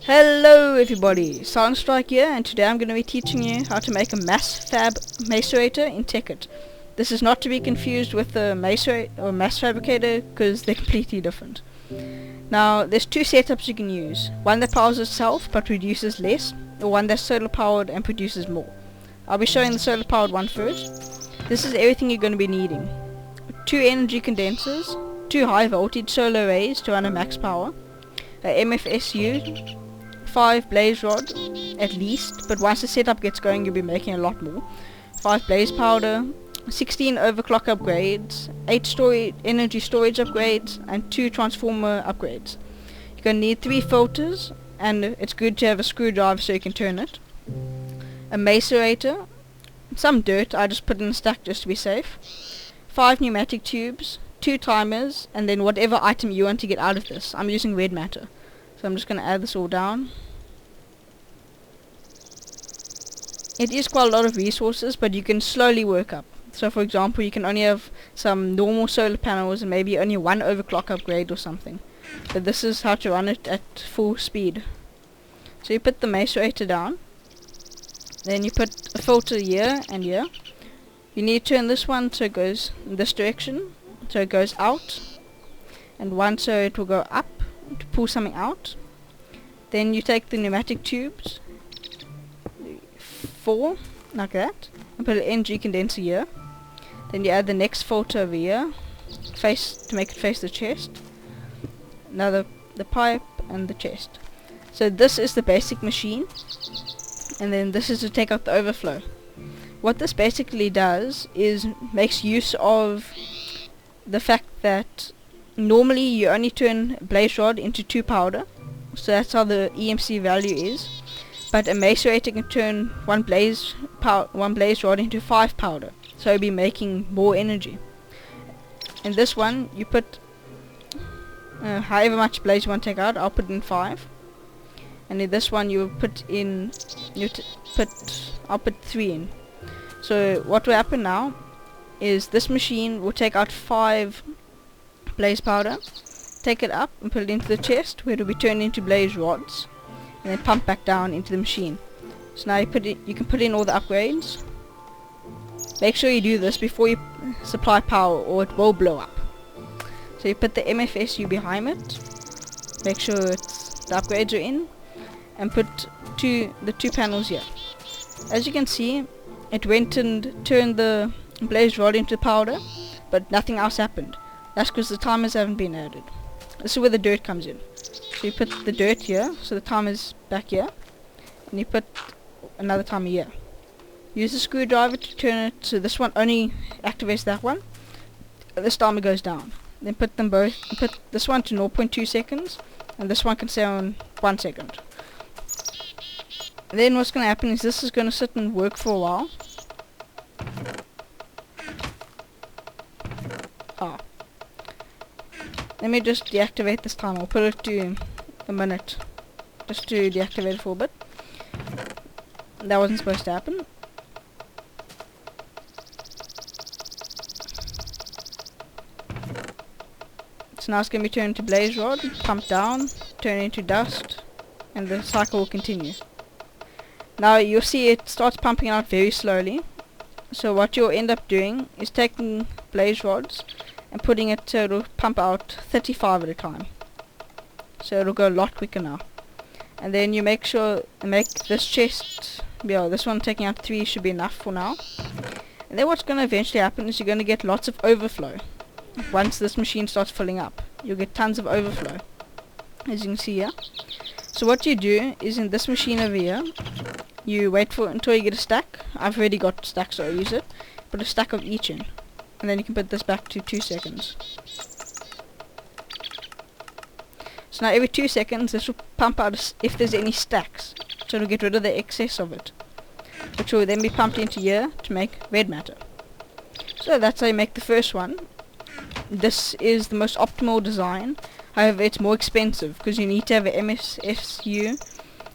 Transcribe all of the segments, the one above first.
Hello everybody, Silent Strike here, and today I'm going to be teaching you how to make a Mass-Fab Macerator in Tekkit. This is not to be confused with the Mass Fabricator because they're completely different. Now there's two setups you can use, one that powers itself but produces less, or one that's solar powered and produces more. I'll be showing the solar powered one first. This is everything you're going to be needing. 2 energy condensers, 2 high voltage solar arrays to run a max power, a MFSU, 5 blaze rod at least, but once the setup gets going you'll be making a lot more, 5 blaze powder, 16 overclock upgrades, 8 energy storage upgrades, and 2 transformer upgrades. You're going to need 3 filters, and it's good to have a screwdriver so you can turn it, a macerator, some dirt, I just put in a stack just to be safe, 5 pneumatic tubes, 2 timers, and then whatever item you want to get out of this. I'm using red matter, so I'm just going to add this all down. It is quite a lot of resources, but you can slowly work up. So for example, you can only have some normal solar panels and maybe only 1 overclock upgrade or something. But this is how to run it at full speed. So you put the macerator down, then you put a filter here and here. You need to turn this one so it goes in this direction, so it goes out, and one so it will go up to pull something out. Then you take the pneumatic tubes, 4 like that, and put an energy condenser here. Then you add the next filter over here, to make it face the chest. Now the pipe and the chest. So this is the basic machine, and then this is to take out the overflow. What this basically does is makes use of the fact that normally you only turn blaze rod into 2 powder, so that's how the EMC value is. But a macerator can turn one blaze rod into 5 powder, so it'll be making more energy. In this one you put however much blaze you want to take out. I'll put in 5, and in this one you put in I'll put 3 in. So what will happen now is this machine will take out 5 blaze powder, take it up and put it into the chest where it will be turned into blaze rods, and then pump back down into the machine. So now you can put in all the upgrades. Make sure you do this before you supply power or it will blow up. So you put the MFSU behind it, make sure the upgrades are in, and put the 2 panels here. As you can see, it went and turned the blaze rod into powder, but nothing else happened. That's because the timers haven't been added. This is where the dirt comes in. So you put the dirt here, so the timer's back here, and you put another timer here. Use the screwdriver to turn it so this one only activates that one, this timer goes down. Then put them both, put this one to 0.2 seconds, and this one can stay on 1 second. And then what's going to happen is this is going to sit and work for a while. Let me just deactivate this timer. I'll put it to a minute just to deactivate it for a bit. That wasn't supposed to happen. So now it's going to be turned to blaze rod, pumped down, turn into dust, and the cycle will continue. Now you'll see it starts pumping out very slowly. So what you'll end up doing is taking blaze rods and putting it so it'll pump out 35 at a time. So it'll go a lot quicker now. And then you make this chest, this one taking out 3 should be enough for now. And then what's going to eventually happen is you're going to get lots of overflow. Once this machine starts filling up, you'll get tons of overflow, as you can see here. So what you do is in this machine over here, you wait until you get a stack. I've already got stacks, so I'll use it. Put a stack of each in, and then you can put this back to 2 seconds. So now every 2 seconds this will pump out if there's any stacks, so it'll get rid of the excess of it, which will then be pumped into here to make red matter. So that's how you make the first one. This is the most optimal design. However, it's more expensive because you need to have an MSFU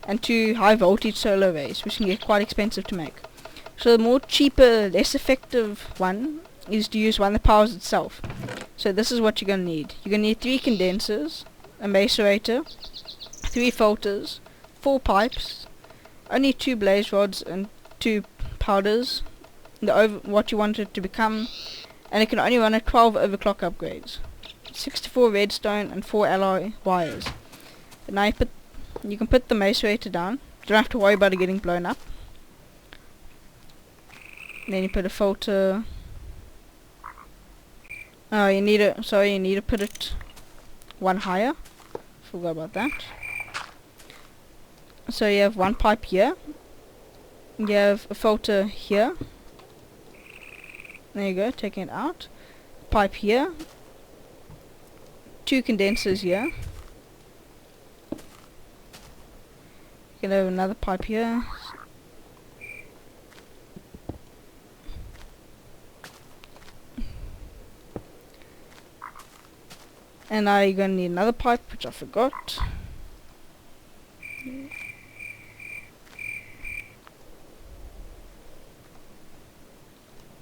and 2 high voltage solar arrays, which can get quite expensive to make. So the more cheaper, less effective one is to use one that powers itself. So this is what you're going to need. You're going to need 3 condensers, a macerator, 3 filters, 4 pipes, only 2 blaze rods and 2 powders, what you want it to become, and it can only run at 12 overclock upgrades, 64 redstone and 4 alloy wires. And now you can put the macerator down. You don't have to worry about it getting blown up. And then you put a filter. Oh, you need to put it one higher. Forgot about that. So you have one pipe here. You have a filter here. There you go, taking it out. Pipe here. 2 condensers here. You can have another pipe here. And now you're going to need another pipe, which I forgot.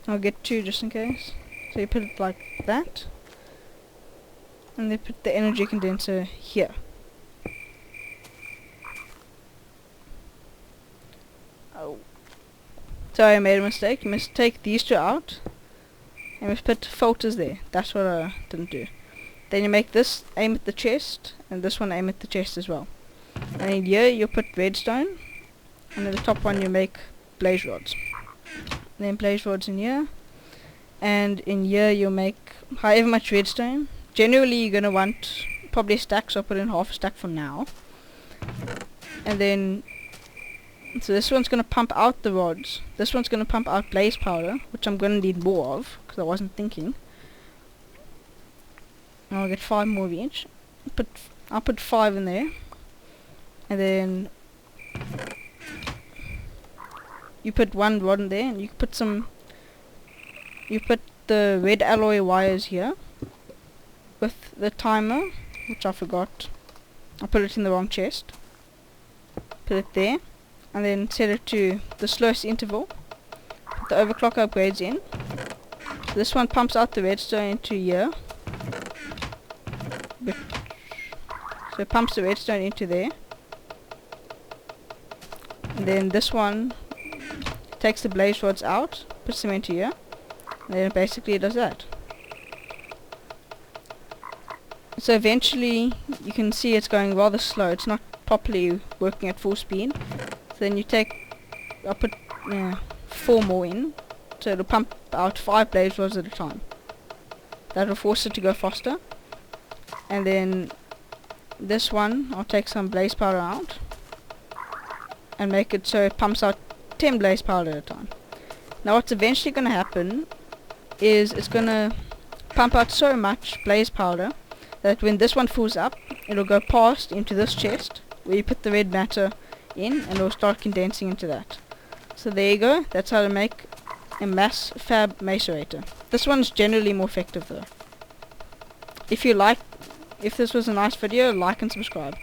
I'll get 2 just in case. So you put it like that. And then put the energy condenser here. Oh. Sorry, I made a mistake. You must take these 2 out. And you must put filters there. That's what I didn't do. Then you make this aim at the chest, and this one aim at the chest as well. And in here you put redstone, and in the top one you make blaze rods. And then blaze rods in here, and in here you'll make however much redstone. Generally you're going to want probably a stack, so I'll put in half a stack for now. And then, so this one's going to pump out the rods. This one's going to pump out blaze powder, which I'm going to need more of, because I wasn't thinking. And I'll get 5 more of each. I'll put 5 in there. And then you put 1 rod in there, and you put the red alloy wires here with the timer, which I forgot. I put it in the wrong chest. Put it there, and then set it to the slowest interval. Put the overclock upgrades in. So this one pumps out the redstone into here. So it pumps the redstone into there. And then this one takes the blaze rods out, puts them into here, and then basically it does that. So eventually you can see it's going rather slow. It's not properly working at full speed. So then you I'll put 4 more in, so it'll pump out 5 blaze rods at a time. That'll force it to go faster. And then this one, I'll take some blaze powder out and make it so it pumps out 10 blaze powder at a time. Now what's eventually going to happen is it's going to pump out so much blaze powder that when this one fills up, it'll go past into this chest where you put the red matter in, and it'll start condensing into that. So there you go. That's how to make a Mass-Fab Macerator. This one's generally more effective though. If this was a nice video, like and subscribe.